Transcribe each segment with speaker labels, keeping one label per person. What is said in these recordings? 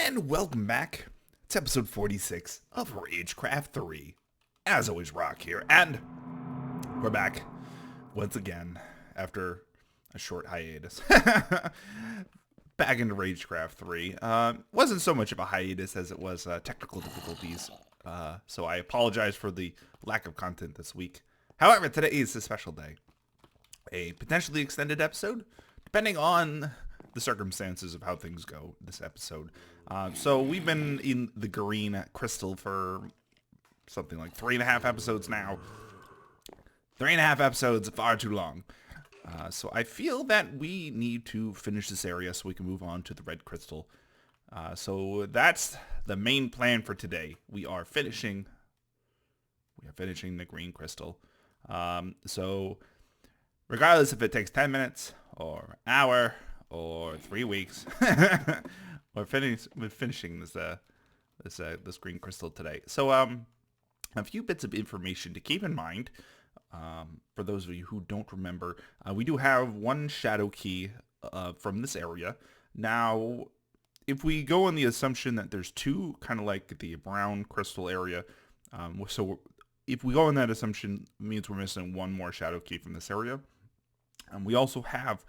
Speaker 1: And welcome back to episode 46 of Ragecraft 3. As always, Rock here, and we're back once again after a short hiatus. Back into Ragecraft 3. Wasn't so much of a hiatus as it was technical difficulties, so I apologize for the lack of content this week. However, today is a special day. A potentially extended episode, depending on the circumstances of how things go this episode. So we've been in the green crystal for something like 3.5 episodes now. 3.5 episodes, far too long. So I feel that we need to finish this area so we can move on to the red crystal. So that's the main plan for today. We are finishing the green crystal. So regardless if it takes 10 minutes or an hour or 3 weeks, we're finishing this green crystal today. So a few bits of information to keep in mind. For those of you who don't remember, we do have one shadow key from this area. Now, if we go on the assumption that there's two, kind of like the brown crystal area, so if we go on that assumption, it means we're missing one more shadow key from this area. We also have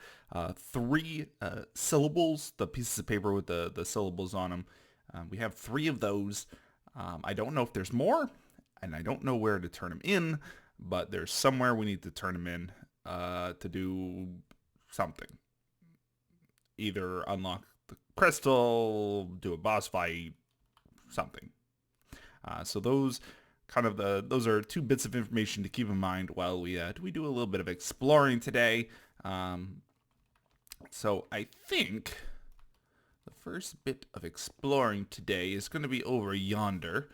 Speaker 1: 3 syllables, the pieces of paper with the syllables on them. We have 3 of those. I don't know if there's more, and I don't know where to turn them in, but there's somewhere we need to turn them in to do something. Either unlock the crystal, do a boss fight, something. So those are 2 bits of information to keep in mind while we do a little bit of exploring today. So I think the first bit of exploring today is going to be over yonder.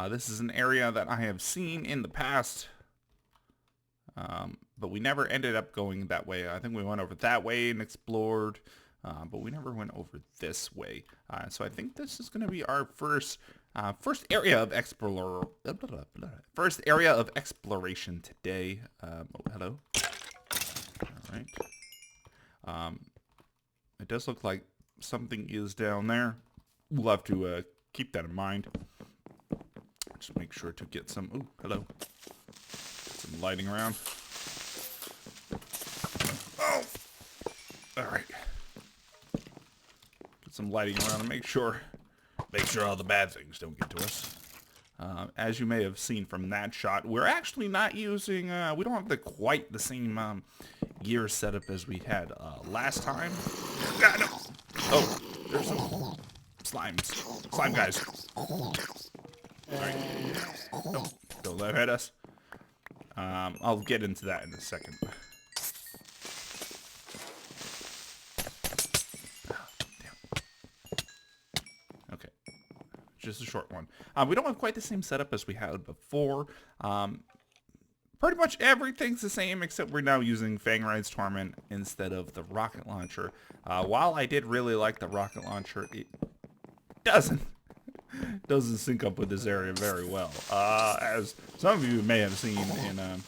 Speaker 1: This is an area that I have seen in the past, but we never ended up going that way. I think we went over that way and explored, but we never went over this way. So I think this is going to be our first area of exploration today. Oh, hello. All right. It does look like something is down there. We'll have to keep that in mind. Just make sure to get some. Oh, hello. Some lighting around. Oh. All right. Get some lighting around and make sure all the bad things don't get to us. As you may have seen from that shot, we're actually not using, we don't have quite the same gear setup as we had last time. Ah, no. Oh, there's some slime guys. Alright. Oh, don't let it hit us. I'll get into that in a second. Just a short one. We don't have quite the same setup as we had before. Pretty much everything's the same except we're now using Fangride's Torment instead of the rocket launcher. While I did really like the rocket launcher, it doesn't sync up with this area very well. As some of you may have seen in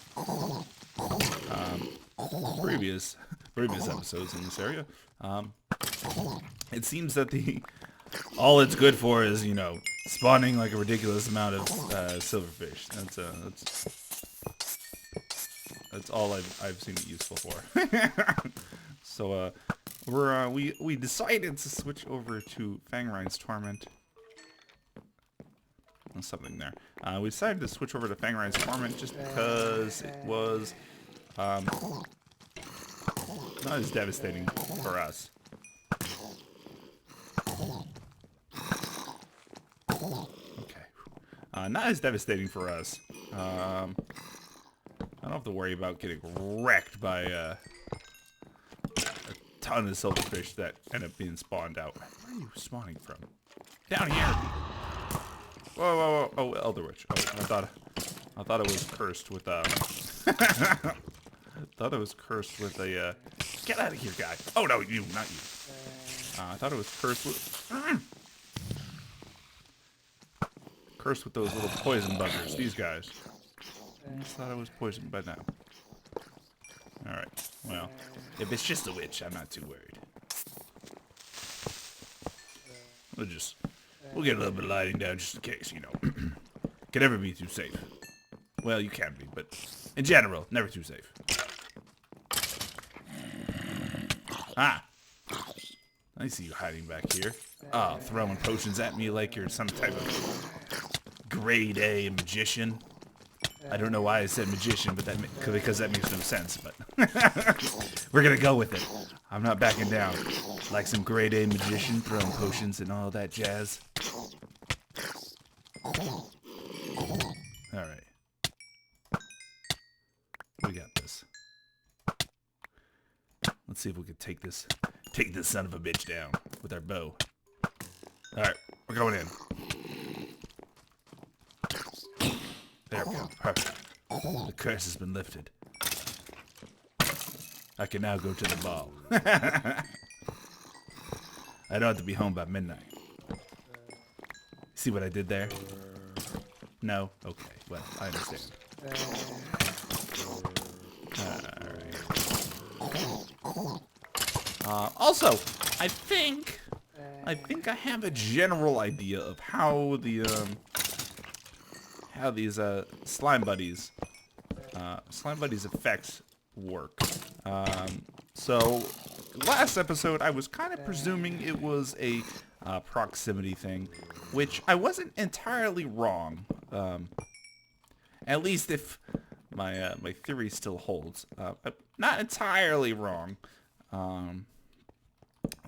Speaker 1: previous episodes in this area, it seems that all it's good for is, spawning like a ridiculous amount of silverfish. That's all I've seen it useful for. So we decided to switch over to Fangride's Torment. There's something there. We decided to switch over to Fangride's Torment just because it was not as devastating for us. Okay. Not as devastating for us. I don't have to worry about getting wrecked by a ton of silverfish that end up being spawned out. Where are you spawning from? Down here! Whoa. Oh, Elder Witch. Oh, I thought it was cursed with thought it was cursed with a get out of here, guy. Oh no, you, not you. I thought it was cursed with those little poison buggers, these guys. I just thought I was poisoned by now. Alright, well, if it's just a witch, I'm not too worried. We'll just We'll get a little bit of lighting down just in case, you know. Can never be too safe. Well, you can be, but in general, never too safe. Ah! I see you hiding back here. Ah, throwing potions at me like you're some type of grade A magician. I don't know why I said magician, but because that makes no sense, but we're gonna go with it. I'm not backing down. Like some grade A magician throwing potions and all that jazz. Alright. We got this. Let's see if we can take this son of a bitch down with our bow. Alright, we're going in. There we go. Perfect. The curse has been lifted. I can now go to the ball. I don't have to be home by midnight. See what I did there? No? Okay. Well, I understand. Alright. Also, I think I have a general idea of how these slime buddies effects work. So last episode I was kind of presuming it was a proximity thing, which I wasn't entirely wrong. At least if my theory still holds. Not entirely wrong.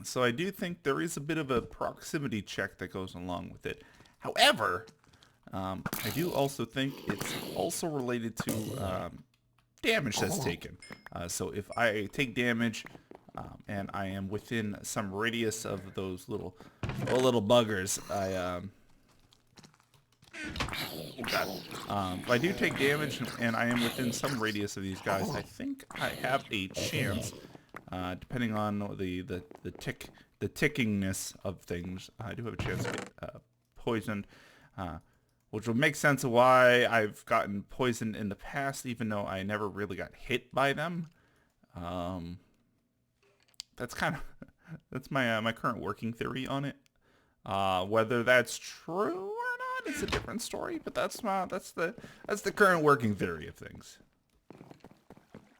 Speaker 1: So I do think there is a bit of a proximity check that goes along with it. However, I do also think it's also related to damage that's taken. So if I take damage and I am within some radius of those little buggers, if I do take damage and I am within some radius of these guys, I think I have a chance, depending on the tickingness of things, I do have a chance to get poisoned, which will make sense of why I've gotten poisoned in the past, even though I never really got hit by them. That's my current working theory on it. Whether that's true or not is a different story, but that's the current working theory of things.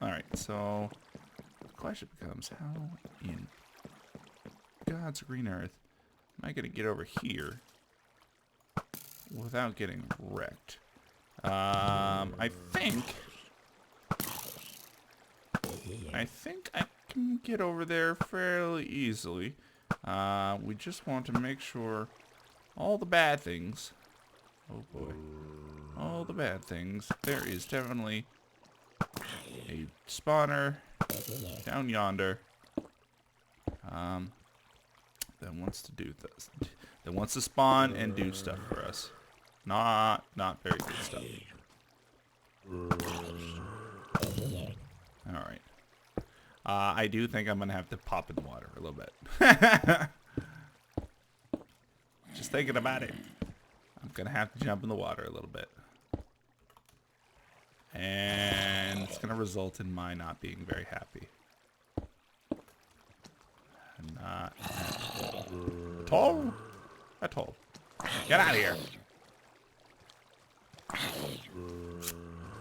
Speaker 1: All right, so the question becomes, how in God's green earth am I gonna get over here without getting wrecked? I think I can get over there fairly easily. We just want to make sure all the bad things, oh boy, all the bad things, there is definitely a spawner down yonder that wants to do this, that wants to spawn and do stuff for us. Not very good stuff. Alright. I do think I'm gonna have to pop in the water a little bit. Just thinking about it. I'm gonna have to jump in the water a little bit. And it's gonna result in my not being very happy. Not at all. At all. Get out of here.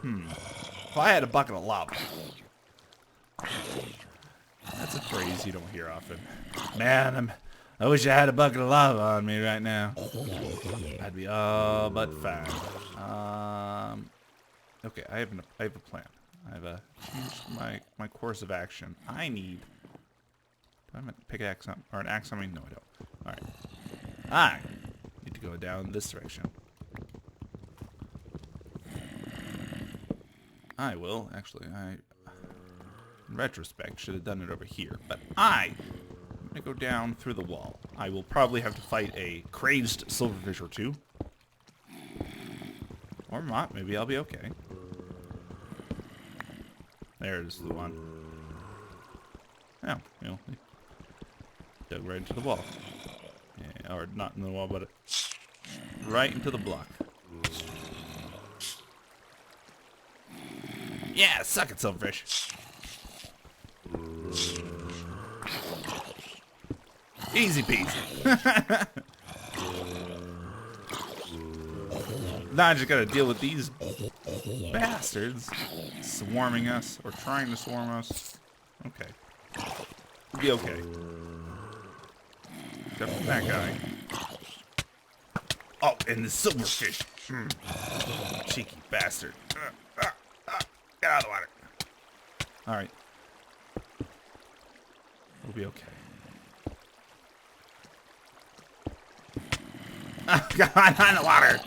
Speaker 1: If I had a bucket of lava. That's a phrase you don't hear often. Man, I wish I had a bucket of lava on me right now. I'd be all but fine. Okay, I have a plan. I've changed my course of action. Do I have a pickaxe on, or an axe on me? No, I don't. All right. I need to go down this direction. I will actually. In retrospect, should have done it over here, but I'm gonna go down through the wall. I will probably have to fight a crazed silverfish or two. Or not, maybe I'll be okay. There's the one. Oh, you know, dug right into the wall. Yeah, or not in the wall, but right into the block. Yeah, suck it, silverfish. Easy peasy. Now I just gotta deal with these bastards swarming us, or trying to swarm us. Okay. We'll be okay. Except for that guy. Oh, and the silverfish. Cheeky bastard. Get out of the water. Alright. We'll be okay. Oh, God, out of the water.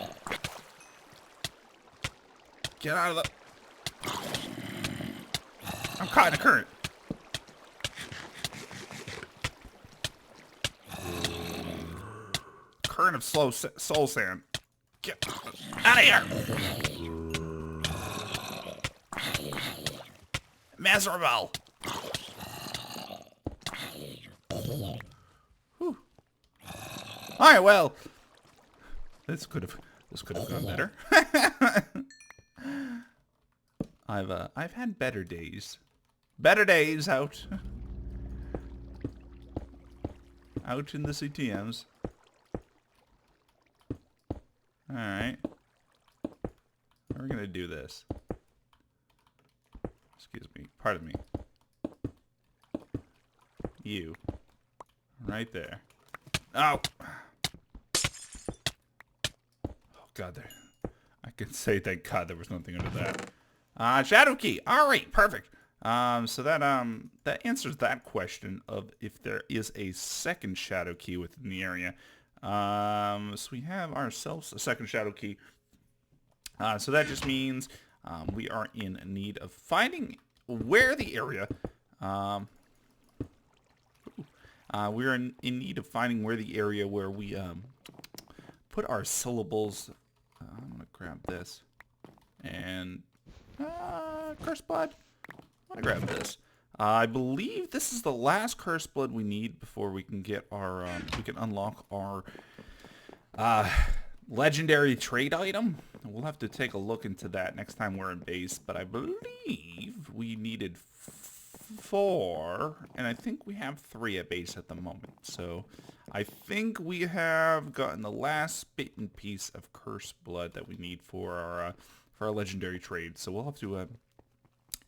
Speaker 1: Get out of the... I'm caught in a current. Current of soul sand. Get out of here. Miserable. Whew. All right, well, this could have gone better. I've had better days. Better days out in the CTMs. All right. We're gonna do this. Excuse me. Pardon me. You. Right there. Oh. Oh God, there. I can say thank God there was nothing under that. Shadow key. All right, perfect. So that answers that question of if there is a second shadow key within the area. So we have ourselves a second shadow key. So that just means we are in need of finding where the area. We are in need of finding where the area where we put our syllables. I'm gonna grab this and curse blood. I'm gonna grab this. I believe this is the last curse blood we need before we can get our we can unlock our legendary trade item. We'll have to take a look into that next time we're in base, but I believe we needed 4, and I think we have 3 at base at the moment. So I think we have gotten the last bit and piece of curse blood that we need for our legendary trade. So we'll have to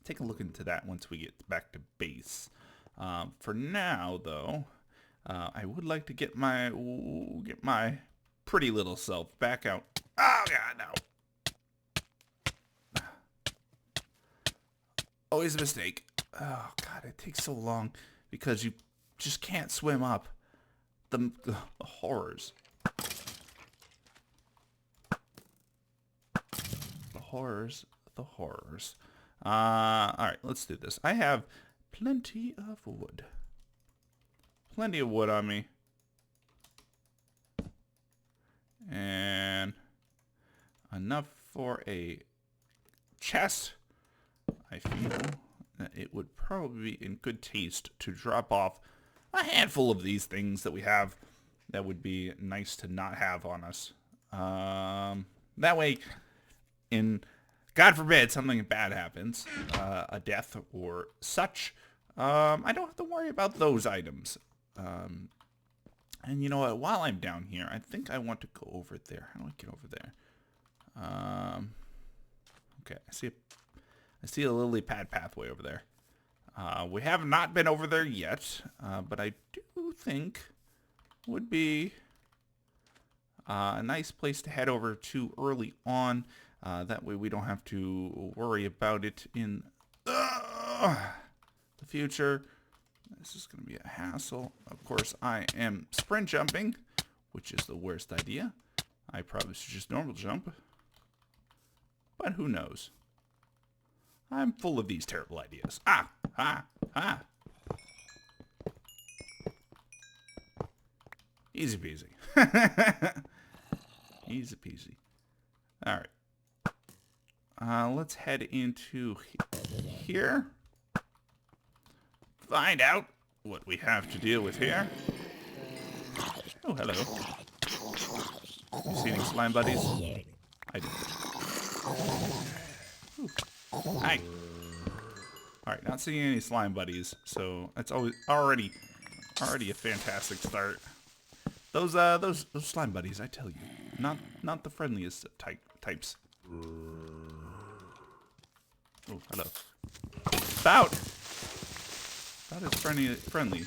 Speaker 1: take a look into that once we get back to base. For now, though, I would like to get my pretty little self back out. Oh God, no! Always a mistake. Oh God, it takes so long because you just can't swim up. The horrors. The horrors. The horrors. Alright, let's do this. I have plenty of wood. Plenty of wood on me. And enough for a chest. I feel that it would probably be in good taste to drop off a handful of these things that we have that would be nice to not have on us. That way, in God forbid something bad happens, a death or such, I don't have to worry about those items. And you know what, while I'm down here, I think I want to go over there. How do I get over there? Okay, I see a lily pad pathway over there. We have not been over there yet, but I do think would be a nice place to head over to early on. That way we don't have to worry about it in the future. This is going to be a hassle. Of course, I am sprint jumping, which is the worst idea. I probably should just normal jump. But who knows? I'm full of these terrible ideas. Easy peasy. Easy peasy. Alright. Let's head into here. Find out what we have to deal with here. Oh, hello. You see any slime buddies? I do. Hi. Alright, not seeing any slime buddies, so that's already a fantastic start. Those slime buddies, I tell you, not the friendliest types. Oh, hello. Spout! Spout is friendly.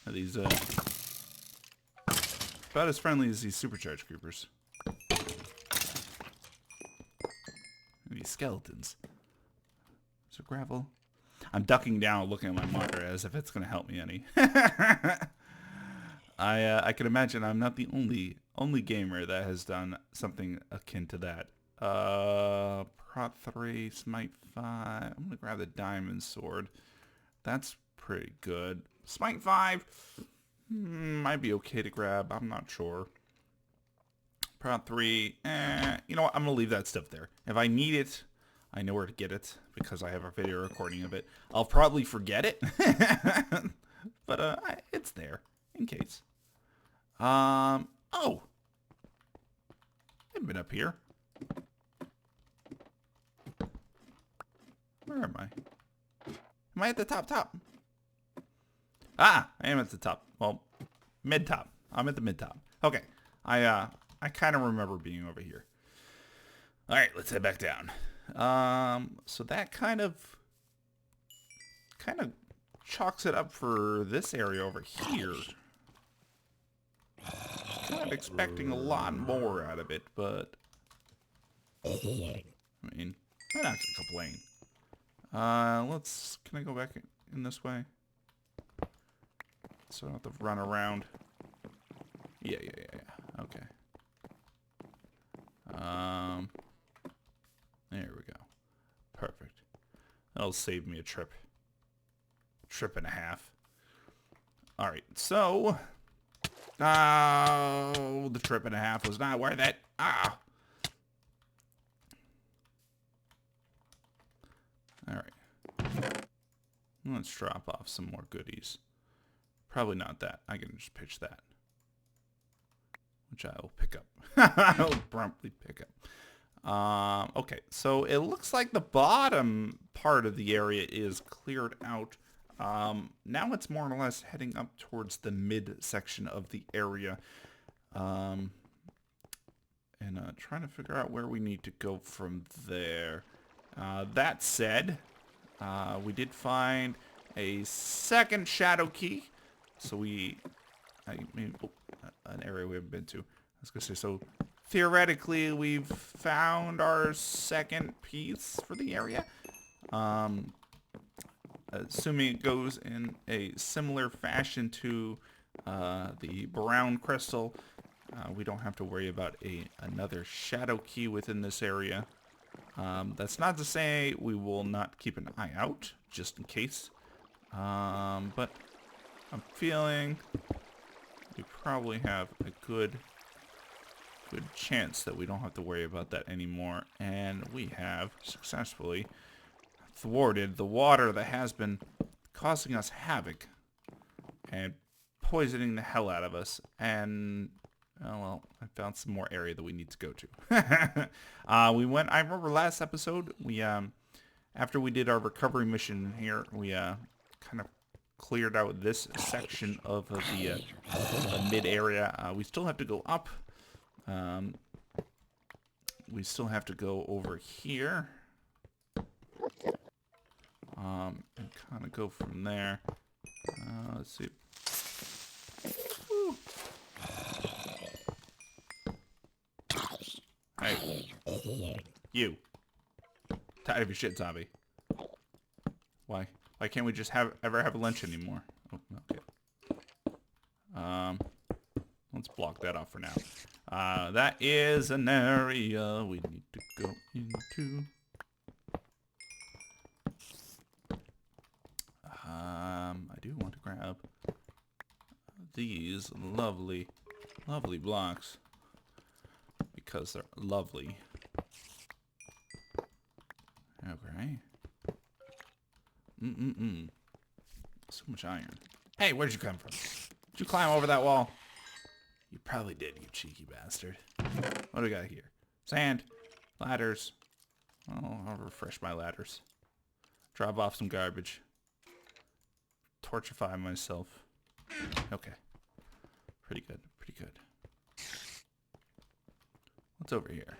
Speaker 1: Are these, about as friendly as these supercharged creepers. These skeletons. Is there gravel? I'm ducking down looking at my monitor as if it's going to help me any. I can imagine I'm not the only gamer that has done something akin to that. Prot 3, Smite 5. I'm going to grab the diamond sword. That's pretty good. Smite 5 might be okay to grab. I'm not sure. Prot 3, you know what? I'm going to leave that stuff there. If I need it, I know where to get it because I have a video recording of it. I'll probably forget it. But it's there in case. Oh. I've been up here. Where am I? Am I at the top? Ah, I am at the top. Well, mid-top. I'm at the mid-top. Okay. I kind of remember being over here. All right, let's head back down. So that kind of chalks it up for this area over here. Kind of expecting a lot more out of it, but I mean, I'm not gonna complain. Can I go back in this way? So I don't have to run around. Yeah. Okay. There we go. Perfect. That'll save me a trip and a half. All right, so the trip and a half was not worth it. All right. Let's drop off some more goodies. Probably not that. I can just pitch that, which I will pick up. I will promptly pick up. Okay, so it looks like the bottom part of the area is cleared out. Now it's more or less heading up towards the mid-section of the area. And trying to figure out where we need to go from there. That said, we did find a second shadow key. So an area we haven't been to. I was going to say, so theoretically, we've found our second piece for the area. Assuming it goes in a similar fashion to the brown crystal, we don't have to worry about another shadow key within this area. That's not to say we will not keep an eye out, just in case. But I'm feeling we probably have a good chance that we don't have to worry about that anymore. And we have successfully thwarted the water that has been causing us havoc and poisoning the hell out of us. And oh well, I found some more area that we need to go to. I remember last episode we after we did our recovery mission here, we kind of cleared out this section of the mid area. We still have to go up. We still have to go over here. And kind of go from there. Let's see. Woo. Hey. You. Tired of your shit, zombie. Why? Why can't we just ever have lunch anymore? Oh, okay. Let's block that off for now. That is an area we need to go into. I do want to grab these lovely blocks because they're lovely. Okay. So much iron. Hey, where'd you come from? Did you climb over that wall? You probably did, you cheeky bastard. What do we got here? Sand. Ladders. Oh, I'll refresh my ladders. Drop off some garbage. Torchify myself. Okay. Pretty good. What's over here?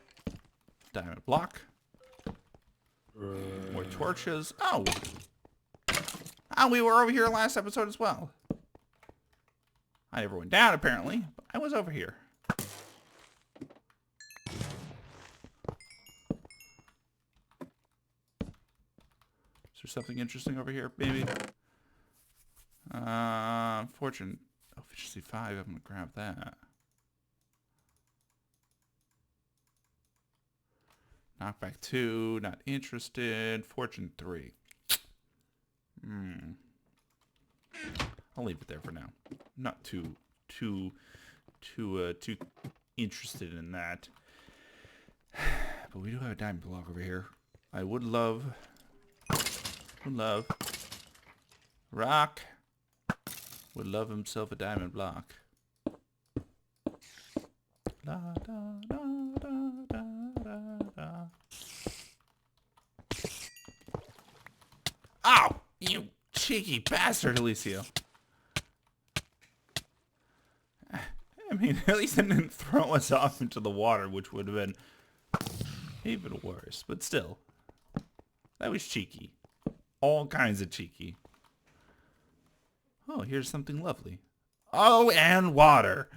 Speaker 1: Diamond block. More torches. Oh! Oh, we were over here last episode as well. I never went down, apparently. But I was over here. Is there something interesting over here, maybe? Fortune. Efficiency 5. I'm going to grab that. Knockback 2. Not interested. Fortune 3. I'll leave it there for now. Not too interested in that. But we do have a diamond block over here. I would love Rock would love himself a diamond block. Da, da, da, da, da, da, da. Ow! You cheeky bastard, Alicio. I mean, at least it didn't throw us off into the water, which would have been even worse. But still, that was cheeky. All kinds of cheeky. Oh, here's something lovely. Oh, and water.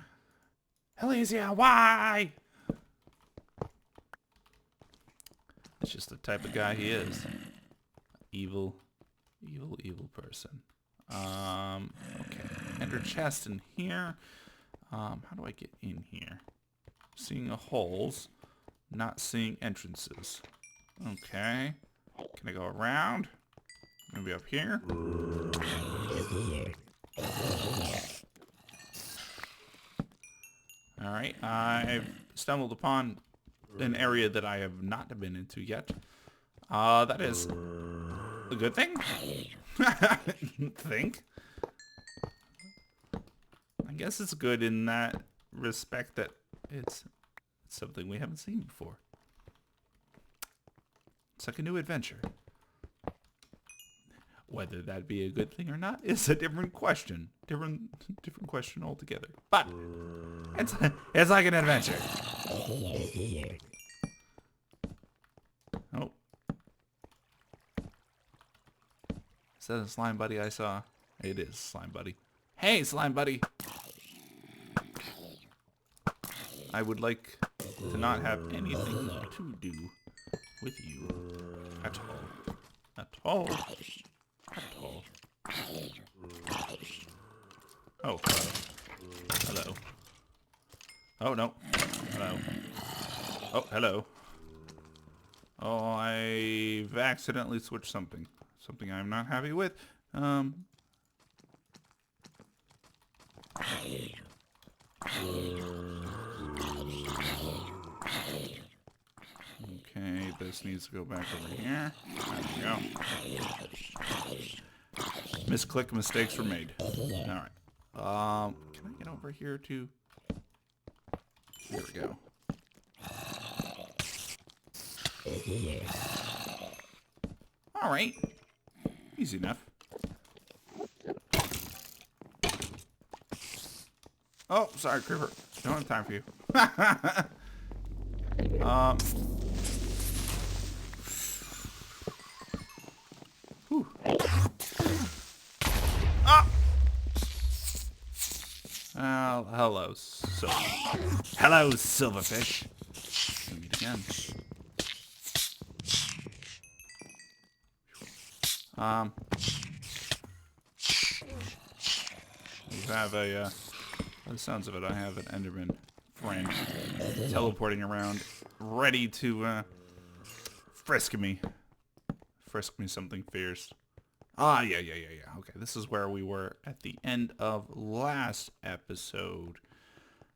Speaker 1: Alicia, why? That's just the type of guy he is. Evil person. Okay. Enter chest in here. How do I get in here? Seeing holes, not seeing entrances. Okay. Can I go around? Maybe up here? Alright, I've stumbled upon an area that I have not been into yet. That is a good thing. Think. I guess it's good in that respect that it's something we haven't seen before. It's like a new adventure. Whether that be a good thing or not is a different question. Different question altogether. But it's like an adventure. Oh. Is that a slime buddy I saw? It is slime buddy. Hey, slime buddy. I would like to not have anything to do with you at all. At all. At all. Oh, hello. Oh, no. Hello. Oh, hello. Oh, I've accidentally switched something. Something I'm not happy with. Okay, this needs to go back over here. There we go. Misclick mistakes were made. Alright. Can I get over here to... Here we go. Alright. Easy enough. Oh, sorry, Creeper. Don't have time for you. Whew. Ah! Hello, hello, silverfish. We'll meet again. We have a, by the sounds of it, I have an Enderman friend teleporting around, ready to, frisk me something fierce. Ah, yeah. Okay, this is where we were at the end of last episode.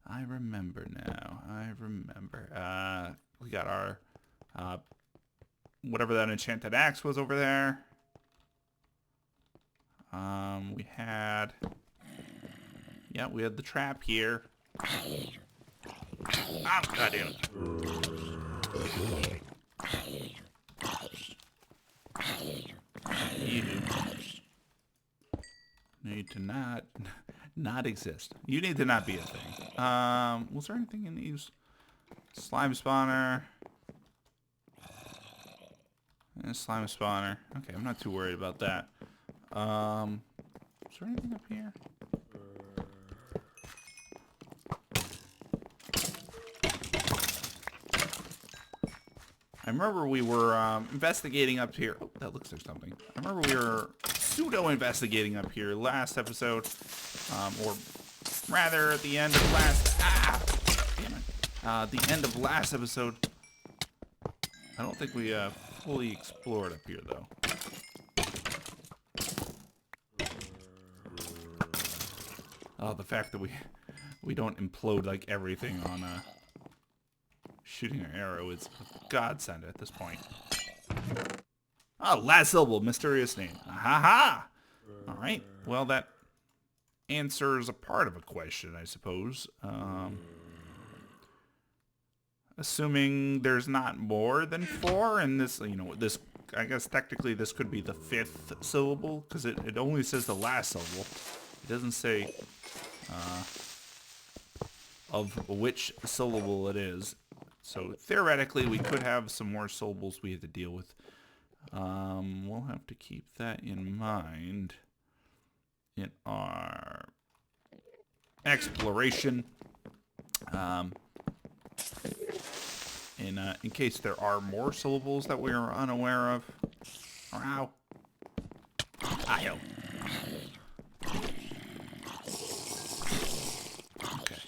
Speaker 1: I remember now. We got our, whatever that enchanted axe was over there. We had the trap here. Oh, goddamn. You need to not exist. You need to not be a thing. Was there anything in these? Slime spawner. And a slime spawner. Okay, I'm not too worried about that. Is there anything up here? I remember we were investigating up here. Oh, that looks like something. I remember we were pseudo-investigating up here last episode. Or rather, at the end of last... Damn it. The end of last episode. I don't think we fully explored up here, though. Oh, the fact that we don't implode like everything on shooting an arrow is a godsend at this point. Oh, last syllable, mysterious name. Ha ha! Alright, well that answers a part of a question, I suppose. Assuming there's not more than 4, and this, you know, this, I guess technically this could be the 5th syllable, because it only says the last syllable. It doesn't say of which syllable it is. So theoretically, we could have some more syllables we have to deal with. We'll have to keep that in mind in our exploration. In case there are more syllables that we are unaware of. Ow. Ow. Okay.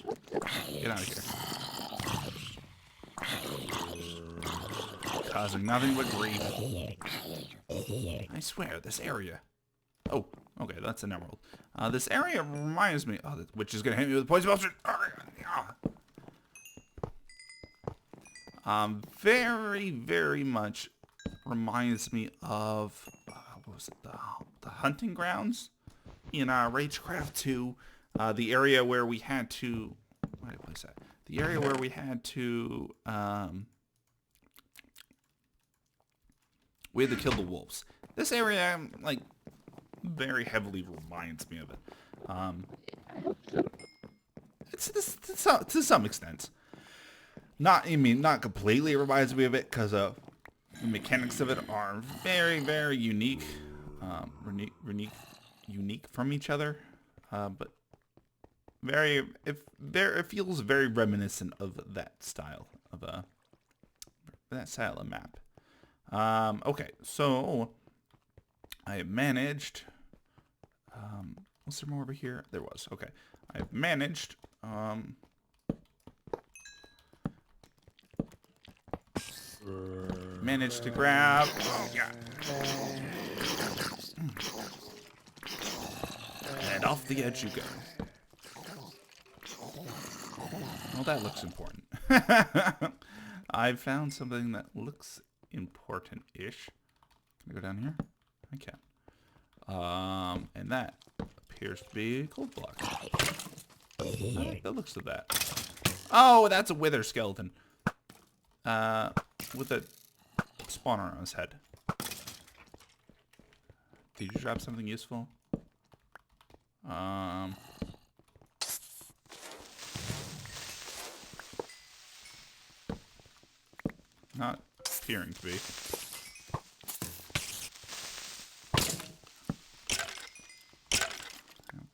Speaker 1: Get out of here. Causing nothing but grief. I swear, this area. Oh, okay, that's an emerald. This area reminds me... Oh, the witch is going to hit me with a poison monster. Very, very much reminds me of... what was it? The hunting grounds? In Ragecraft 2. The area where we had to... Why did I place that? The area where we had to... we had to kill the wolves. This area, like, very heavily reminds me of it. It's to some extent. Not completely reminds me of it, because the mechanics of it are very, very unique. Unique from each other. But it feels very reminiscent of that style of map. Okay, so I have managed. Was there more over here? There was. Okay, I've managed. Managed to grab. Oh, God. And off the edge you go. Well, that looks important. I found something that looks important-ish. Can I go down here? I can. And that appears to be a gold block. I like the looks of that. Oh, that's a wither skeleton. With a spawner on his head. Did you drop something useful? Not appearing to be.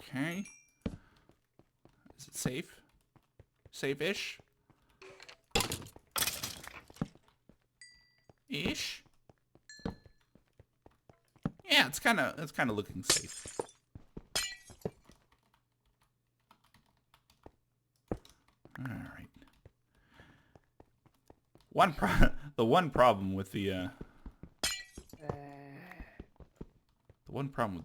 Speaker 1: Okay. Is it safe? Safe-ish? Ish? Yeah, it's kind of looking safe. All right. The one problem with the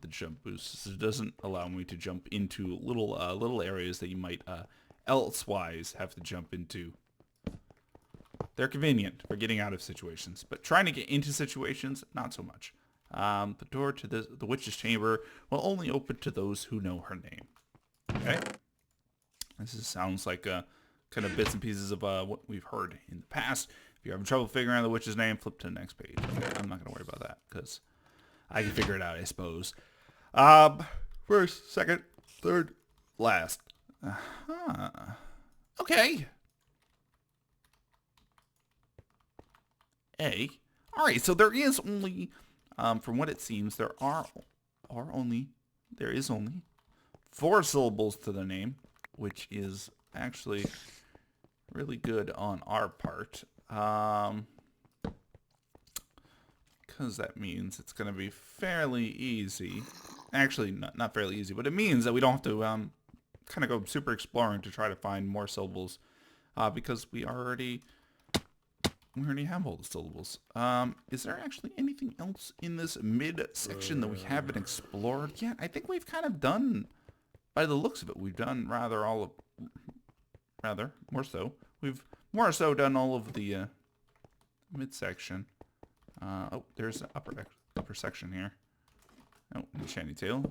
Speaker 1: jump boost is it doesn't allow me to jump into little areas that you might elsewise have to jump into. They're convenient for getting out of situations, but trying to get into situations, not so much. The door to the witch's chamber will only open to those who know her name. Okay? Sounds like kind of bits and pieces of what we've heard in the past. If you're having trouble figuring out the witch's name, flip to the next page. Okay, I'm not going to worry about that, because I can figure it out, I suppose. First, second, third, last. Okay. All right, so there is only, from what it seems, there is only 4 syllables to the name, which is actually really good on our part. Because that means it's going to be fairly easy. Actually, not fairly easy, but it means that we don't have to kind of go super exploring to try to find more syllables, because we already have all the syllables. Is there actually anything else in this mid-section that we haven't explored yet? I think we've kind of done, by the looks of it, we've done more so. We've more so done all of the midsection. Oh, there's an upper section here. Oh, shanty tail.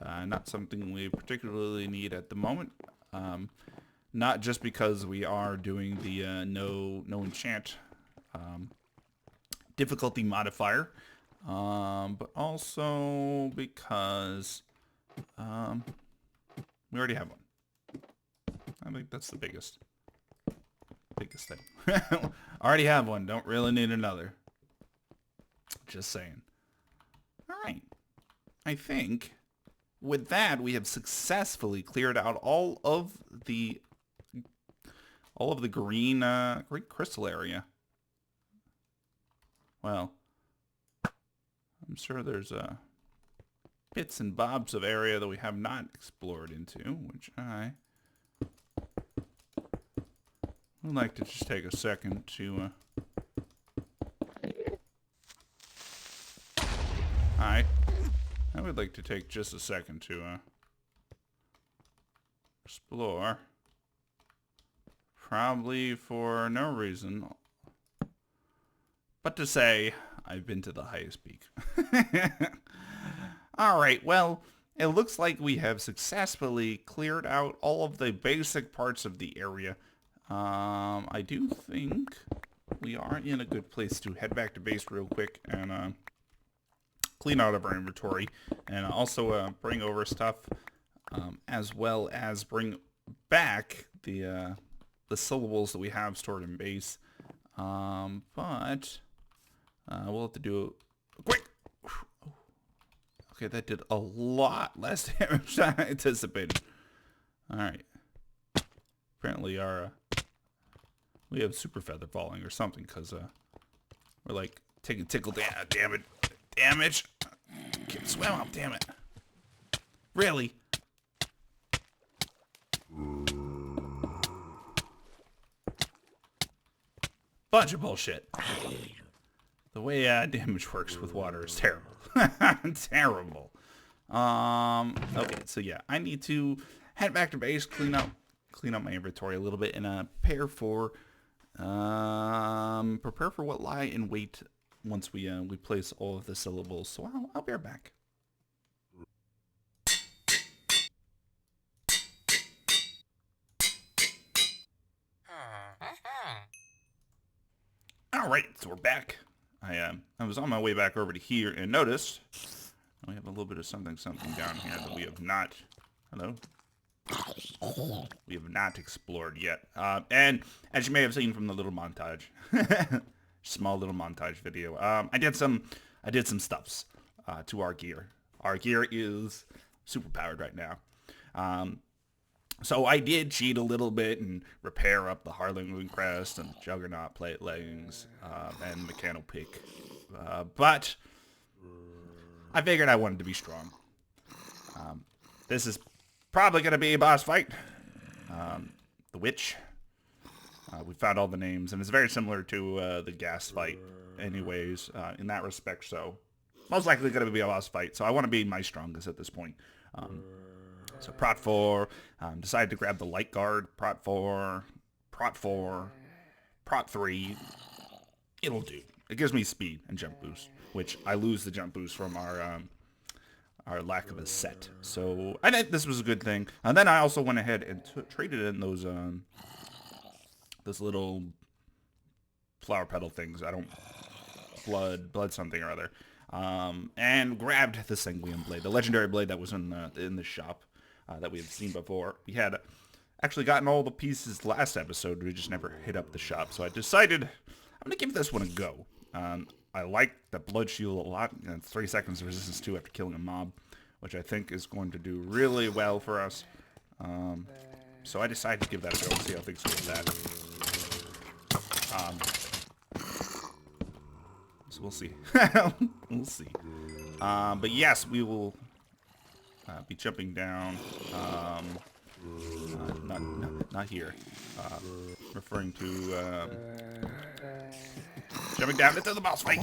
Speaker 1: Not something we particularly need at the moment. Not just because we are doing the no enchant difficulty modifier, but also because we already have one. I think that's the biggest thing. Already have one. Don't really need another. Just saying. All right. I think with that we have successfully cleared out all of the green crystal area. Well, I'm sure there's bits and bobs of area that we have not explored into, which I would like to just take a second to I would like to take just a second to explore. Probably for no reason, but to say I've been to the highest peak. Alright, well, it looks like we have successfully cleared out all of the basic parts of the area. I do think we are in a good place to head back to base real quick and clean out of our inventory, and also bring over stuff, as well as bring back the syllables that we have stored in base. But we'll have to do a quick. Okay, that did a lot less damage than I anticipated. All right. Apparently we have super feather falling or something, because we're like taking tickle damage. Can't swim up, damn it. Really? Bunch of bullshit. The way damage works with water is terrible. Terrible. Okay, so yeah, I need to head back to base, clean up my inventory a little bit, and prepare for what lie in wait once we place all of the syllables. So I'll be right back. All right, so we're back. I was on my way back over to here and noticed we have a little bit of something down here that we have not. Hello. We have not explored yet. And as you may have seen from the little montage, small little montage video, I did some stuffs to our gear. Our gear is super powered right now. So I did cheat a little bit and repair up the Harling crest and Juggernaut plate leggings and mechanical pick. But I figured I wanted to be strong. This is probably going to be a boss fight. The Witch. We found all the names, and it's very similar to the gas fight anyways, in that respect. So most likely going to be a boss fight. So I want to be my strongest at this point. So Prot 4, decided to grab the Light Guard, Prot 4, Prot 4, Prot 3. It'll do. It gives me speed and jump boost, which I lose the jump boost from our lack of a set. So I think this was a good thing. And then I also went ahead and traded in those little flower petal things. I don't blood something or other. And grabbed the Sanguine blade, the legendary blade that was in the shop that we had seen before. We had actually gotten all the pieces last episode. We just never hit up the shop. So I decided going to give this one a go. I like the blood shield a lot. It's 3 seconds resistance 2 after killing a mob, which I think is going to do really well for us. So I decided to give that a go and see how things go with that. So we'll see. We'll see. But yes, we will be jumping down. Not here. Referring to jumping down into the boss fight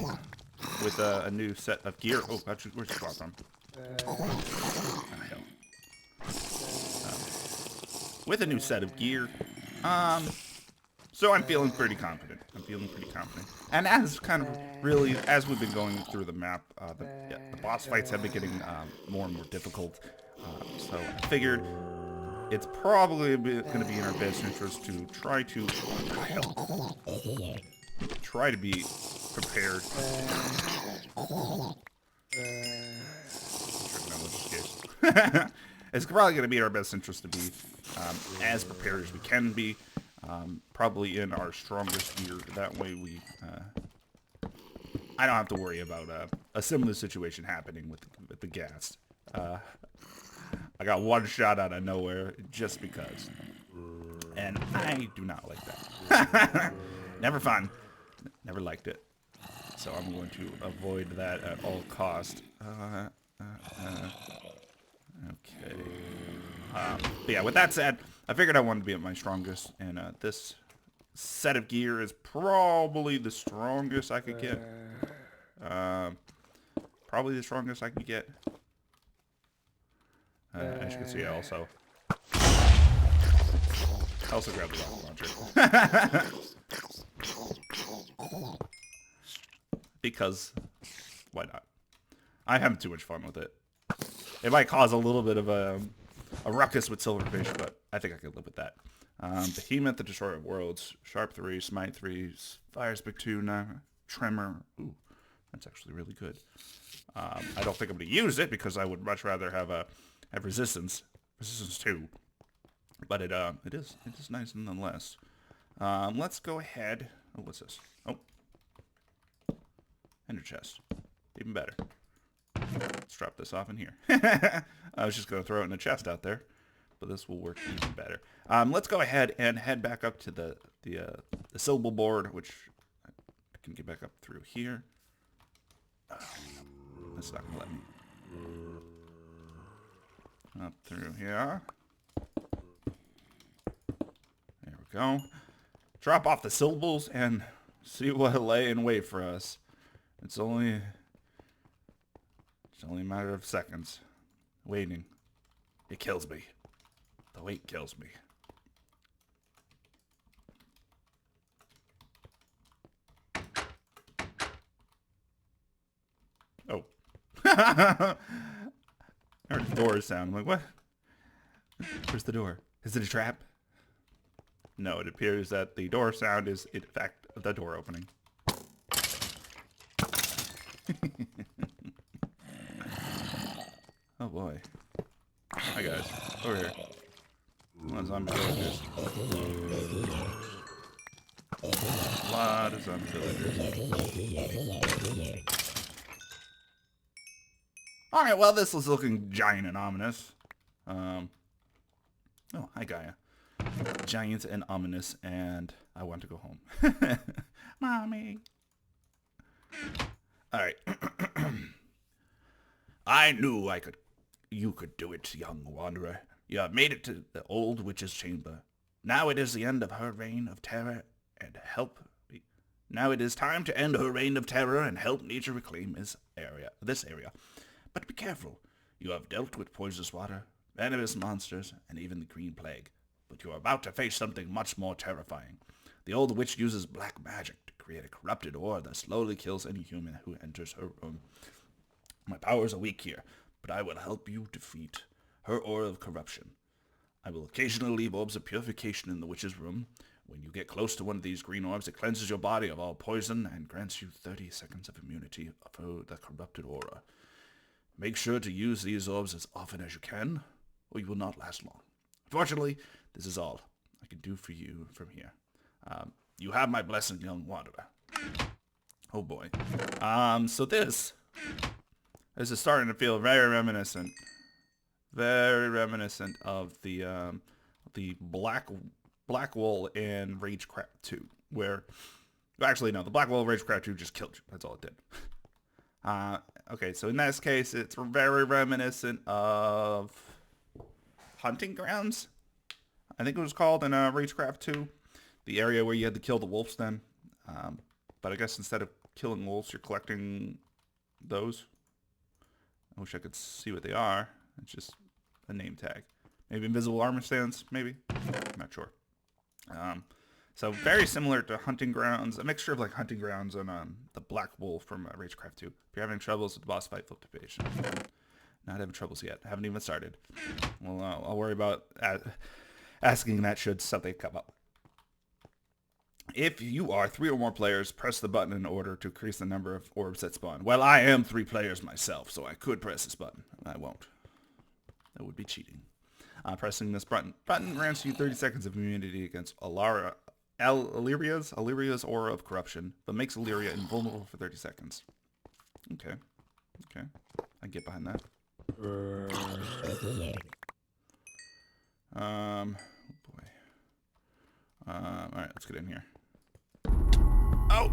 Speaker 1: with a new set of gear. Oh, where's the from? With a new set of gear. So I'm feeling pretty confident. And as kind of really, as we've been going through the map, the boss fights have been getting more and more difficult. So I figured it's probably going to be in our best interest to try to be prepared. It's probably going to be in our best interest to be as prepared as we can be. Probably in our strongest gear. That way we, I don't have to worry about a similar situation happening with the gas. I got one shot out of nowhere just because. And I do not like that. Never fun. Never liked it. So I'm going to avoid that at all cost. Okay. But yeah, with that said, I figured I wanted to be at my strongest, and this set of gear is probably the strongest I could get. Probably the strongest I can get. As you can see, I also grabbed the rocket launcher. Because, why not? I have too much fun with it. It might cause a little bit of a ruckus with Silverfish, but I think I could live with that. Behemoth, the Destroyer of Worlds, Sharp 3, Smite 3, Fire Spec 2, Tremor. Ooh, that's actually really good. I don't think I'm going to use it because I would much rather have Resistance 2. But it is nice nonetheless. Let's go ahead. Oh, what's this? Oh, Ender chest, even better. Let's drop this off in here. I was just going to throw it in a chest out there, but this will work even better. Let's go ahead and head back up to the syllable board, which I can get back up through here. That's not going to let me. Up through here. There we go. Drop off the syllables and see what lay in wait for us. It's only a matter of seconds. Waiting. It kills me. The wait kills me. Oh. I heard the door sound. I'm like, what? Where's the door? Is it a trap? No, it appears that the door sound is, in fact, the door opening. Oh boy. Hi guys. Over here. A lot of zombie villagers. A lot of zombie villagers. Alright, well this is looking giant and ominous. Oh, hi Gaia. Giant and ominous, and I want to go home. Mommy. Alright. I knew you could do it, young wanderer. You have made it to the old witch's chamber. Now it is the end of her reign of terror and help. Now it is time to end her reign of terror and help nature reclaim this area. But be careful. You have dealt with poisonous water, venomous monsters, and even the green plague. But you are about to face something much more terrifying. The old witch uses black magic to create a corrupted aura that slowly kills any human who enters her room. My powers are weak here, but I will help you defeat her aura of corruption. I will occasionally leave orbs of purification in the witch's room. When you get close to one of these green orbs, it cleanses your body of all poison and grants you 30 seconds of immunity for the corrupted aura. Make sure to use these orbs as often as you can, or you will not last long. Unfortunately, this is all I can do for you from here. You have my blessing, young wanderer. Oh boy. So this is starting to feel very reminiscent of the black wool in Ragecraft 2, where actually no, the black wool of Ragecraft 2 just killed you. That's all it did. Okay, so in this case, it's very reminiscent of Hunting Grounds, I think it was called in Ragecraft 2, the area where you had to kill the wolves then. But I guess instead of killing wolves, you're collecting those. I wish I could see what they are. It's just a name tag. Maybe invisible armor stands, maybe? I'm not sure. So very similar to Hunting Grounds, a mixture of like Hunting Grounds and the Black Wolf from Ragecraft 2. If you're having troubles with the boss fight, flip to page. Not having troubles yet. Haven't even started. Well, I'll worry about asking that should something come up. If you are 3 or more players, press the button in order to increase the number of orbs that spawn. Well, I am 3 players myself, so I could press this button. I won't. That would be cheating. Pressing this button grants you 30 seconds of immunity against Illyria's aura of corruption, but makes Illyria invulnerable for 30 seconds. Okay. I can get behind that. Oh boy. Alright, let's get in here. Oh!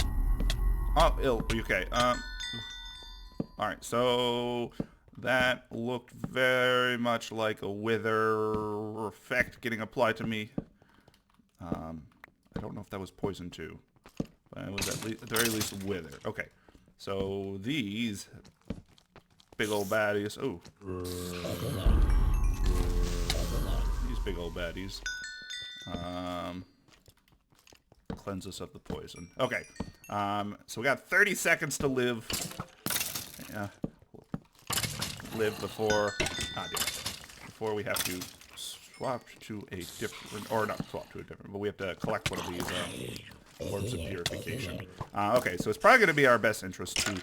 Speaker 1: Oh, ill. Okay. Alright, so that looked very much like a wither effect getting applied to me. I don't know if that was poison too, but it was at the very least wither. Okay, so these big old baddies. Oh, these big old baddies. Cleanse us of the poison. Okay, so we got 30 seconds to live. Live before we have to swap to a different, or not swap to a different, but we have to collect one of these orbs of purification. Okay, so it's probably going to be our best interest to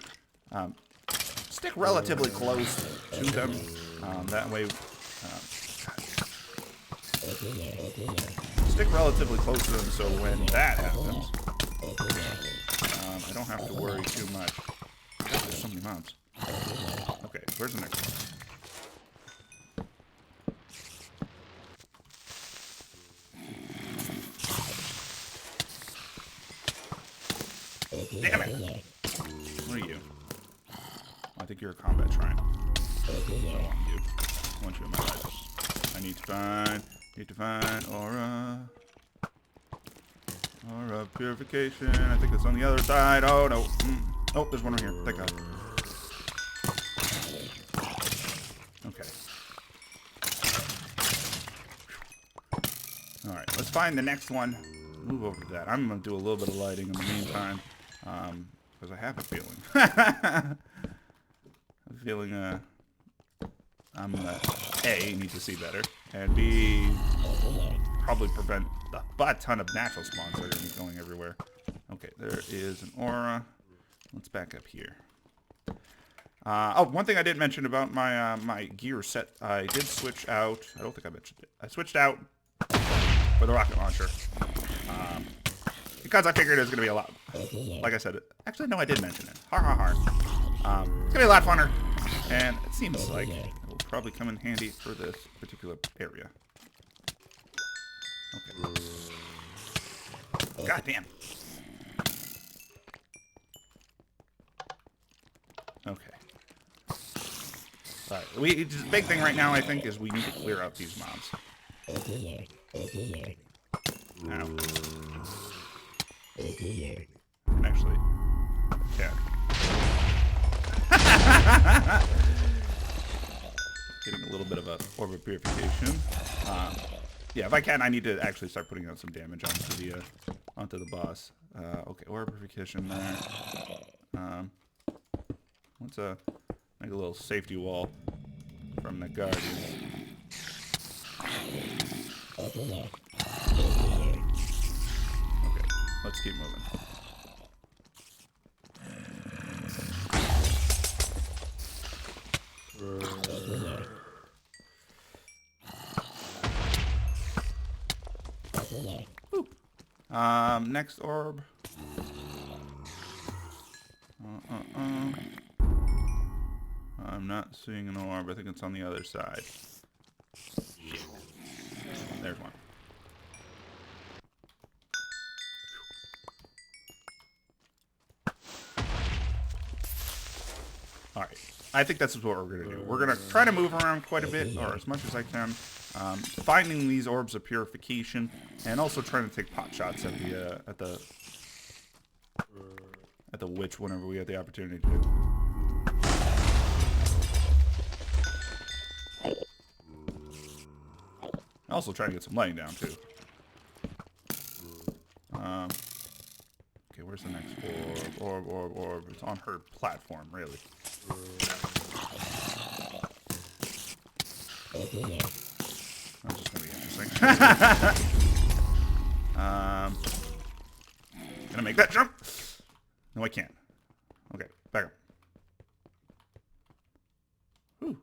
Speaker 1: stick relatively close to them. That way, stick relatively close to them so when that happens, I don't have to worry too much. There's so many mobs. Okay, where's the next one? Damn it! What are you? I think you're a combat shrine. I want you in my life. I need to find aura purification. I think it's on the other side. Oh no. Oh, there's one right here. Thank God. Okay. Alright, let's find the next one. Move over to that. I'm going to do a little bit of lighting in the meantime. Because I have a feeling. I'm going to A, need to see better. And B, probably prevent a butt ton of natural spawns that are going to be going everywhere. Okay, there is an aura. Let's back up here. Oh, one thing I did mention about my my gear set, I did switch out. I don't think I mentioned it. I switched out for the rocket launcher because I figured it was going to be a lot. Like I said, actually no, I did mention it. It's going to be a lot funner, and it seems like it will probably come in handy for this particular area. Okay. God damn. Okay. Alright, the big thing right now, I think, is we need to clear out these mobs. Now. Actually, yeah. Getting a little bit of a orb of purification. Yeah, if I can, I need to actually start putting out some damage onto the boss. Okay, orb of purification there. Let's make a little safety wall from the guardians. Okay, let's keep moving. Boop. Next orb. I'm not seeing an orb. I think it's on the other side. Shit. There's one. Alright. I think that's what we're going to do. We're going to try to move around quite a bit, or as much as I can. Finding these orbs of purification, and also trying to take pot shots at the witch whenever we have the opportunity to. Also trying to get some lighting down too. Okay, where's the next orb? It's on her platform, really. That's just gonna be interesting. Gonna make that jump? No, I can't. Okay, back up. Whew.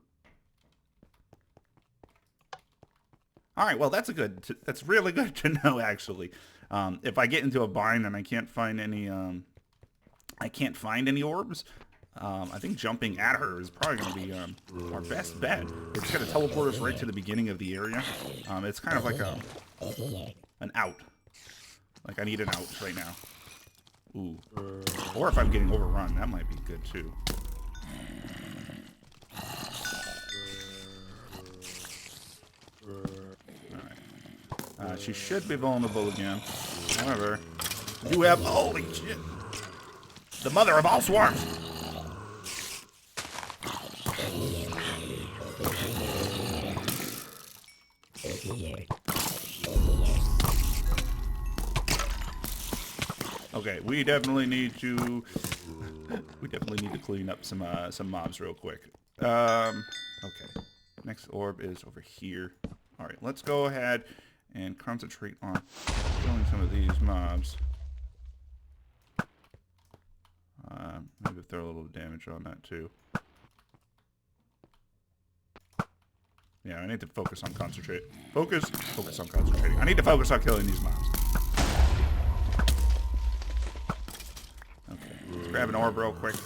Speaker 1: All right, well, that's really good to know, actually. If I get into a bind and I can't find any orbs, I think jumping at her is probably going to be our best bet. It's going to teleport us right to the beginning of the area. It's kind of like an out. Like I need an out right now. Ooh. Or if I'm getting overrun, that might be good too. Alright. She should be vulnerable again. However, you have... Holy shit! The mother of all swarms! Okay, we definitely need to clean up some mobs real quick. Okay. Next orb is over here. All right, let's go ahead and concentrate on killing some of these mobs. Maybe throw a little damage on that too. Yeah, I need to focus on concentrate. Focus on concentrating. I need to focus on killing these mobs. Okay, let's grab an orb real quick.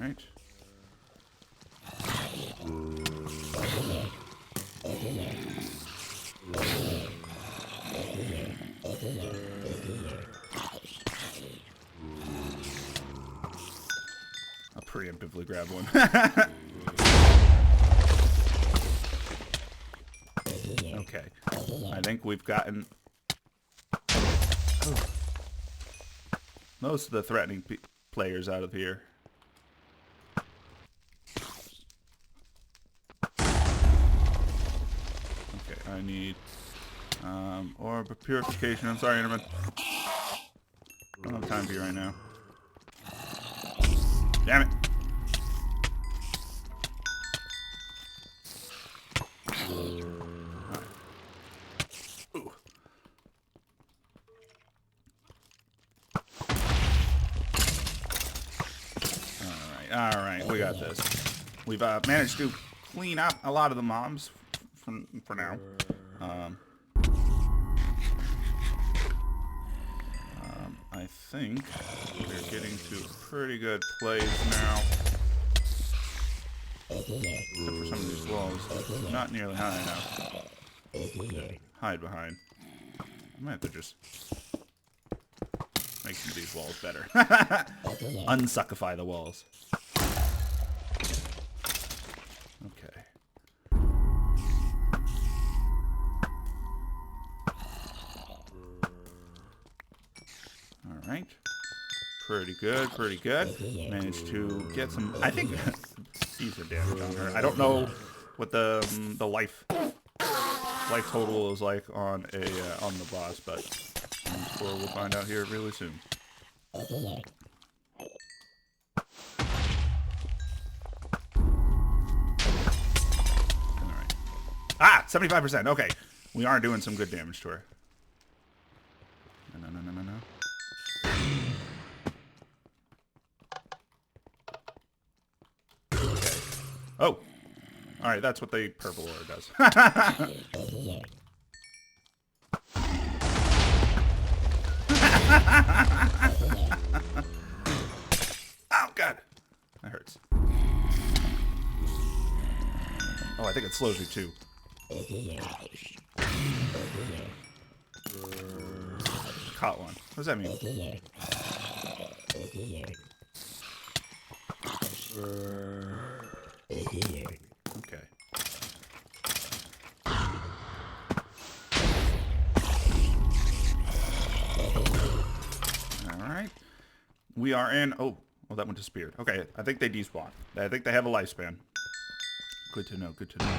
Speaker 1: Alright. I'll preemptively grab one. Okay. I think we've gotten most of the threatening players out of here. Okay, I need orb of purification. I'm sorry, Enderman. I don't have time for you right now. Damn it. Ooh. Alright, we got this. We've managed to clean up a lot of the mobs for now. I think we're getting to a pretty good place now. Except for some of these walls. Not nearly high enough. Hide behind. I might have to just make some of these walls better. Unsuckify the walls. Okay. Alright. Pretty good, pretty good. Managed to get some... I think... These are damage on her. I don't know what the life total is like on the boss, but I'm sure we'll find out here really soon. Alright. Ah! 75%. Okay. We are doing some good damage to her. No. Okay. Oh! Alright, that's what the purple ore does. Oh, God. That hurts. Oh, I think it slows me, too. Caught one. What does that mean? Okay. Alright. We are in... Oh, that one disappeared. Okay, I think they despawn. I think they have a lifespan. Good to know, good to know.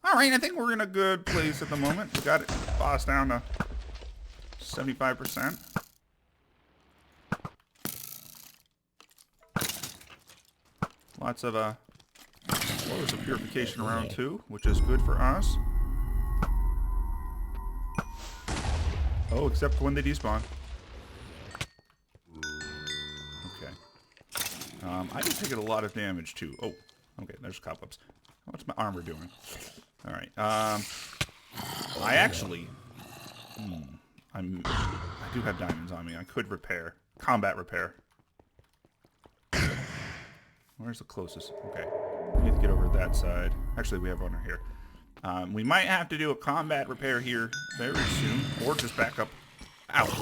Speaker 1: Alright, I think we're in a good place at the moment. We got it boss down to 75%. Lots of floors of purification around too, which is good for us. Oh, except for when they despawn. Okay. I did take a lot of damage too. Oh, okay, there's cobwebs. What's my armor doing? Alright, I actually... I do have diamonds on me. I could repair. Combat repair. Where's the closest? Okay. We need to get over that side. Actually, we have one right here. We might have to do a combat repair here very soon. Or just back up. Out.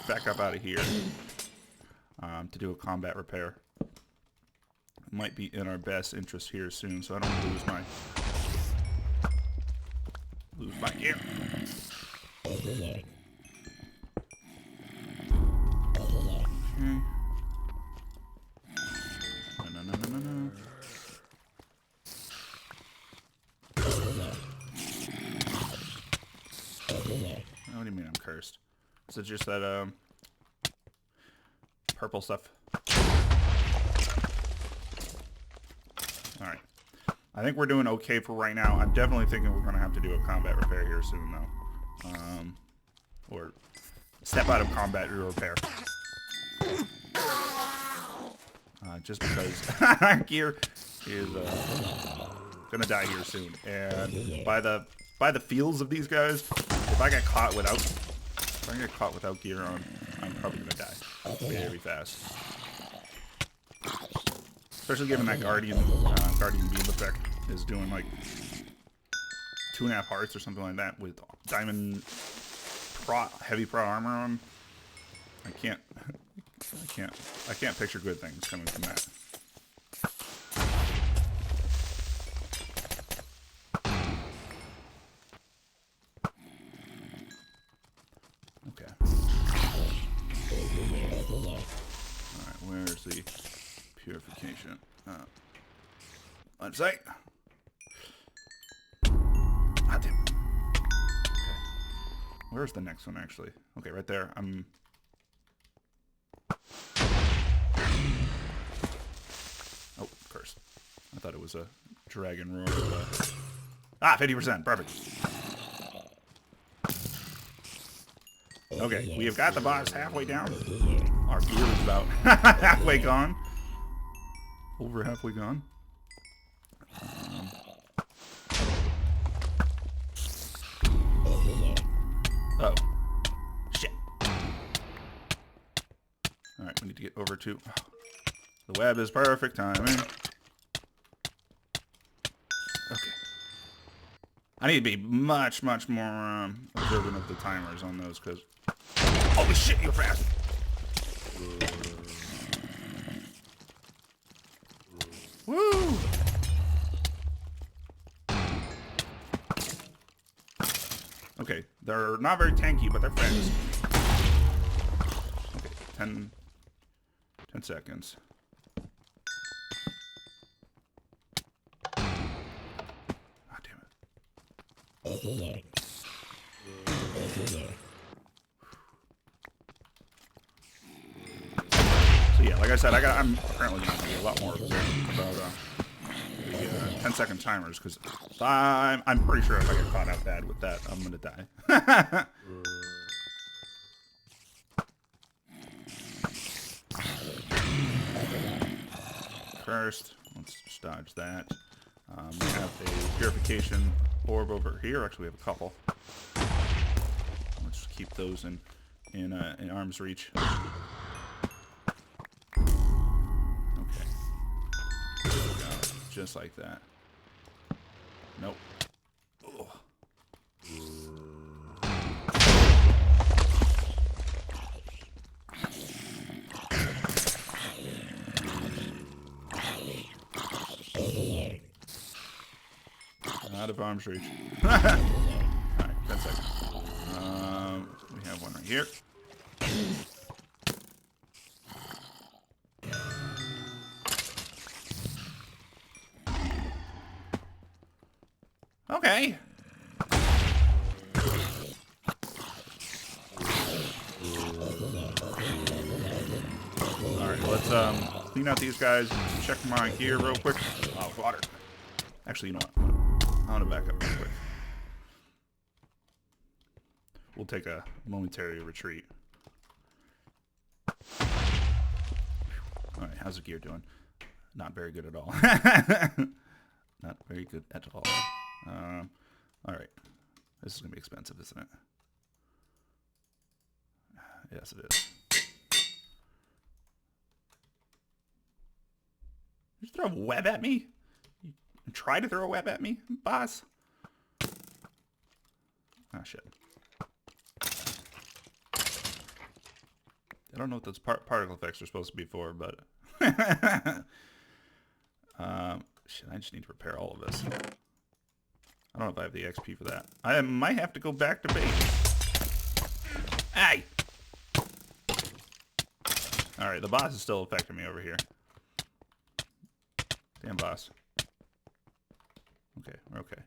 Speaker 1: Back up out of here. To do a combat repair. It might be in our best interest here soon, so I don't lose my gear. Okay. No. What do you mean I'm cursed? Is it just that purple stuff? Alright. I think we're doing okay for right now. I'm definitely thinking we're going to have to do a combat repair here soon, though. Or step out of combat to repair. Just because gear is going to die here soon. And by the feels of these guys, if I get caught without gear on, I'm probably going to die very fast. Especially given that Guardian Beam effect is doing like 2.5 hearts or something like that with diamond heavy pro armor on. I can't picture good things coming from that. Okay. Alright, where's the purification? On site. Ah, damn. Okay. Where's the next one, actually? Okay, right there. Oh, cursed. I thought it was a dragon roar. 50%. Perfect. Okay, we have got the boss halfway down. Our gear is about halfway gone. Over halfway gone. Uh-oh. Shit. Alright, we need to get over to... The web is perfect timing. Okay. I need to be much more observant of the timers on those, because... Holy shit, you're fast! Woo! Okay, they're not very tanky, but they're fast. Okay, 10 seconds. Ah, damn it. So yeah, like I said, I'm apparently going to be a lot more observant about the 10-second timers, because I'm pretty sure if I get caught out bad with that, I'm going to die. First, let's just dodge that. We have a purification orb over here. Actually, we have a couple. Let's just keep those in arm's reach. Okay. There we go. Just like that. Nope. Ugh. Out of arm's reach. Alright, 10 seconds. We have one right here. Okay. Alright, let's clean out these guys. Check my gear real quick. Oh, water. Actually, you know what? I want to back up real quick. We'll take a momentary retreat. Alright, how's the gear doing? Not very good at all. Not very good at all. Alright. This is going to be expensive, isn't it? Yes, it is. You just throw a web at me? You try to throw a web at me, boss? Ah, shit. I don't know what those particle effects are supposed to be for, but... shit, I just need to repair all of this. I don't know if I have the XP for that. I might have to go back to base. Hey! Alright, the boss is still affecting me over here. Damn boss. Okay, we're okay.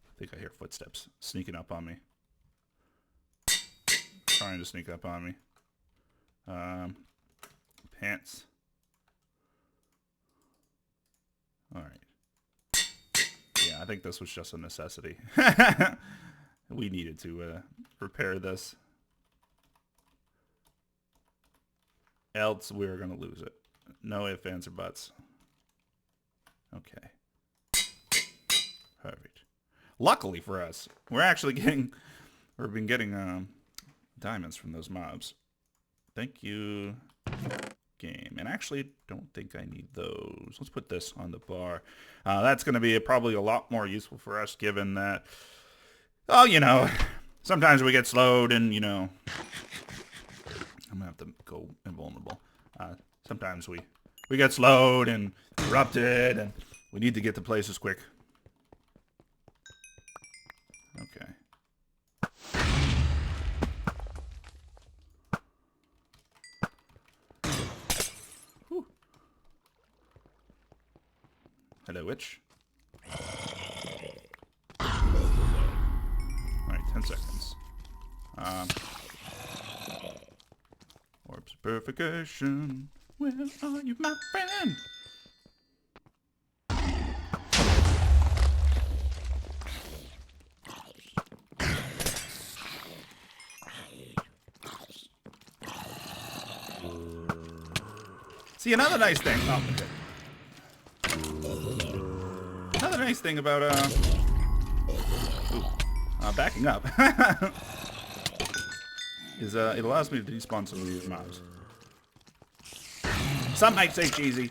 Speaker 1: I think I hear footsteps sneaking up on me. Trying to sneak up on me. Pants. Alright. Yeah, I think this was just a necessity. We needed to repair this. Else we were going to lose it. No ifs, ands, or buts. Okay. Perfect. Luckily for us, we're actually getting... We've been getting diamonds from those mobs. Thank you, game. And actually, don't think I need those. Let's put this on the bar. That's going to be probably a lot more useful for us, given that... Oh, you know, sometimes we get slowed and, you know... I'm going to have to go invulnerable. Sometimes we get slowed and interrupted, and we need to get to places quick. Okay. Whew. Hello, witch. Alright, 10 seconds. Orbs of Purification. Where are you, my friend? See, another nice thing. Oh, okay. Another nice thing about backing up is it allows me to despawn some of these mobs. Some might say cheesy.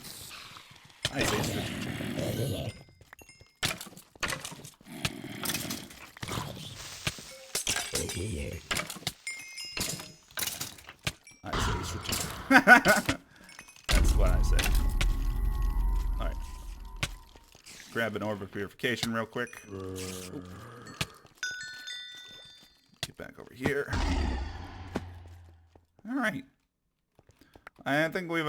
Speaker 1: I say strategic. I say strategic. That's what I say. Alright. Grab an orb of purification real quick. Oop. Get back over here. Alright. I think we're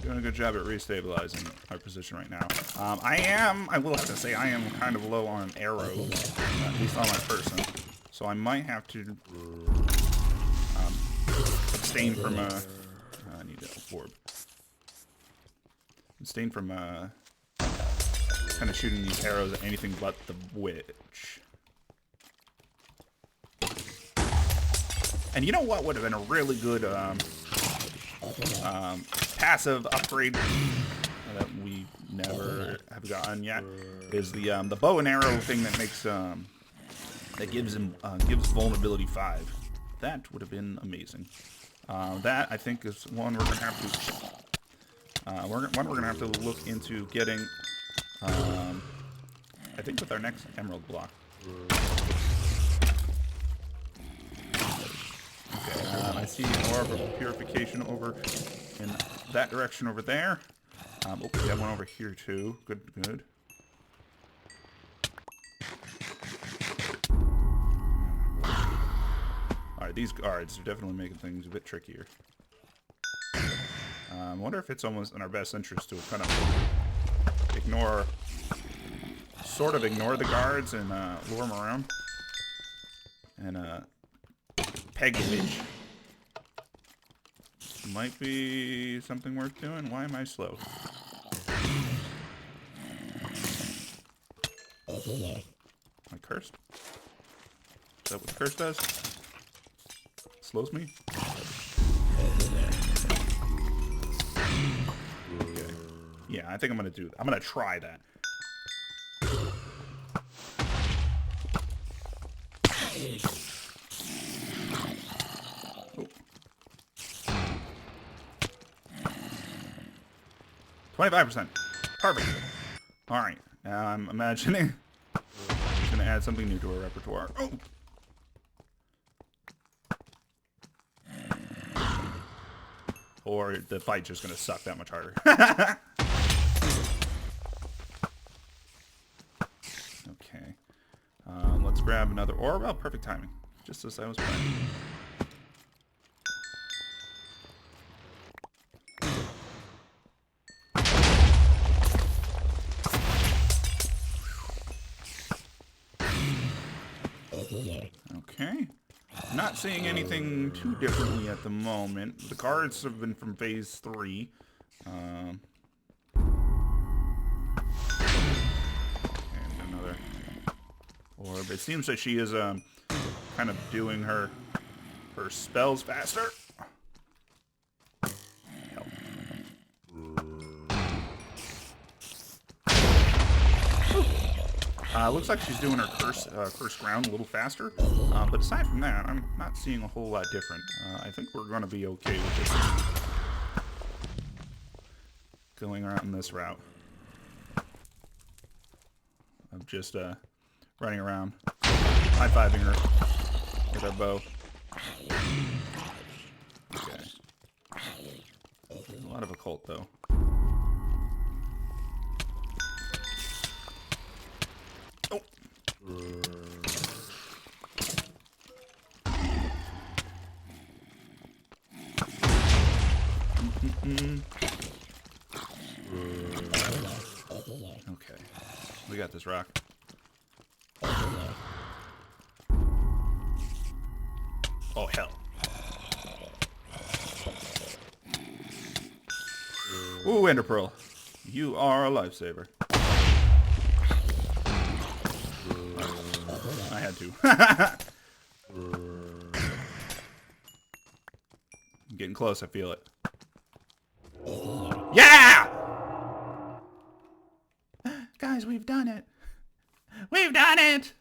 Speaker 1: doing a good job at restabilizing our position right now. I will have to say, I am kind of low on arrows, at least on my person. So I might have to abstain from I need an orb. Abstain from kind of shooting these arrows at anything but the witch. And you know what would have been a really good passive upgrade that we never have gotten yet is the bow and arrow thing that makes that gives him gives vulnerability 5. That would have been amazing. That I think is one we're gonna have to we're gonna have to look into getting. I think with our next emerald block. Okay, I see more of a purification over in that direction over there. Oh, we got one over here too. Good, good. Alright, these guards are definitely making things a bit trickier. I wonder if it's almost in our best interest to kind of ignore, sort of ignore the guards and lure them around. And peg the witch. Might be something worth doing. Why am I slow? Am I cursed? Is that what the curse does? Slows me? Okay. Yeah, I think I'm gonna do that. I'm gonna try that. Oh. 25%. Perfect. Alright. Now I'm imagining I'm gonna add something new to our repertoire. Oh! Or the fight's just gonna suck that much harder. Okay. Let's grab another orb. Oh, perfect timing. Just as I was planning. Okay. Not seeing anything too differently at the moment. The cards have been from phase 3. And another orb. It seems that she is kind of doing her spells faster. Looks like she's doing her curse ground a little faster, but aside from that, I'm not seeing a whole lot different. I think we're going to be okay with this. Going around this route of just running around, high-fiving her with our bow. Okay. There's a lot of occult, though. Oh. Okay. We got this rock. Oh, hell. Ooh, Ender Pearl. You are a lifesaver. I had to. I'm getting close, I feel it. Yeah! Guys, we've done it. We've done it!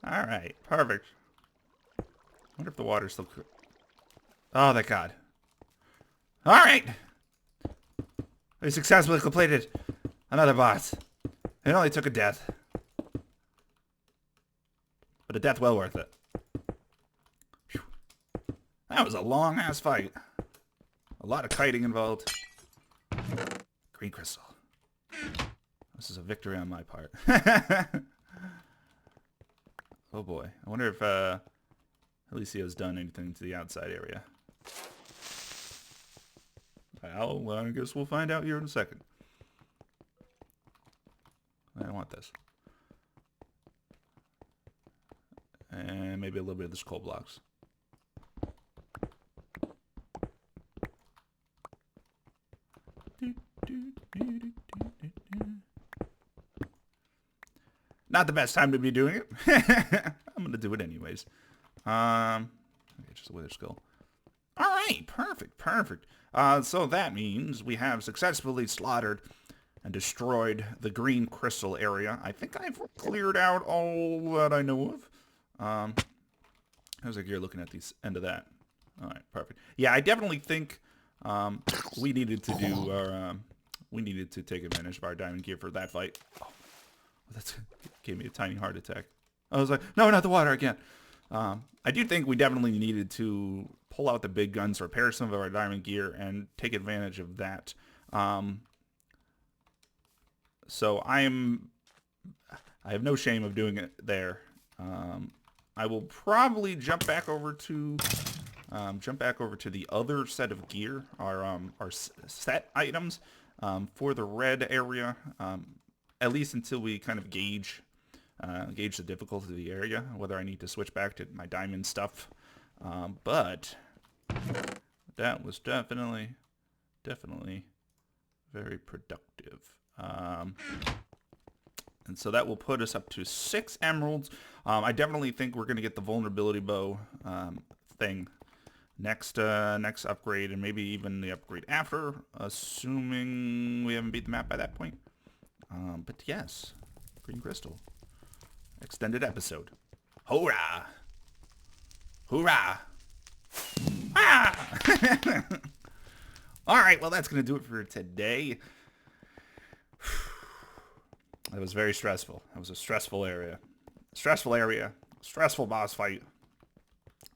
Speaker 1: Alright, perfect. I wonder if the water's still cool. Oh, thank God. Alright! We successfully completed another boss. It only took a death. But a death well worth it. Whew. That was a long-ass fight. A lot of kiting involved. Green crystal. This is a victory on my part. Oh boy. I wonder if Alicia's done anything to the outside area. Well, I guess we'll find out here in a second. I don't want this. And maybe a little bit of this coal blocks. Not the best time to be doing it. I'm gonna do it anyways. Okay, just a wither skull. All right, perfect. So that means we have successfully slaughtered and destroyed the green crystal area. I think I've cleared out all that I know of. How's the gear looking at the end of that? All right, perfect. Yeah, I definitely think we needed to do our we needed to take advantage of our diamond gear for that fight. Oh, that gave me a tiny heart attack. I was like, no, not the water again. I do think we definitely needed to pull out the big guns, repair some of our diamond gear, and take advantage of that. So I have no shame of doing it there. I will probably jump back over to the other set of gear, our set items, for the red area, at least until we kind of gauge the difficulty of the area, whether I need to switch back to my diamond stuff. But that was definitely very productive. And so that will put us up to 6 emeralds. I definitely think we're going to get the vulnerability bow thing next upgrade, and maybe even the upgrade after, assuming we haven't beat the map by that point. But yes, green crystal. Extended episode. Hoorah! Hoorah! Ah! All right, well, that's going to do it for today. It was very stressful. It was a stressful area. Stressful boss fight.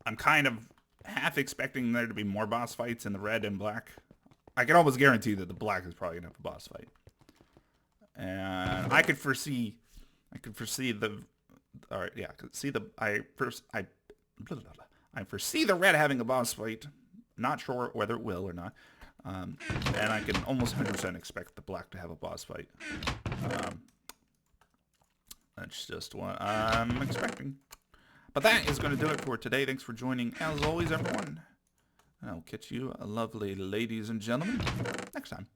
Speaker 1: I'm kind of half expecting there to be more boss fights in the red and black. I can almost guarantee that the black is probably going to have a boss fight. And I could foresee the... Alright, yeah, I foresee the red having a boss fight. Not sure whether it will or not. And I can almost 100% expect the black to have a boss fight. That's just what I'm expecting. But that is going to do it for today. Thanks for joining, as always, everyone. And I'll catch you, lovely ladies and gentlemen, next time.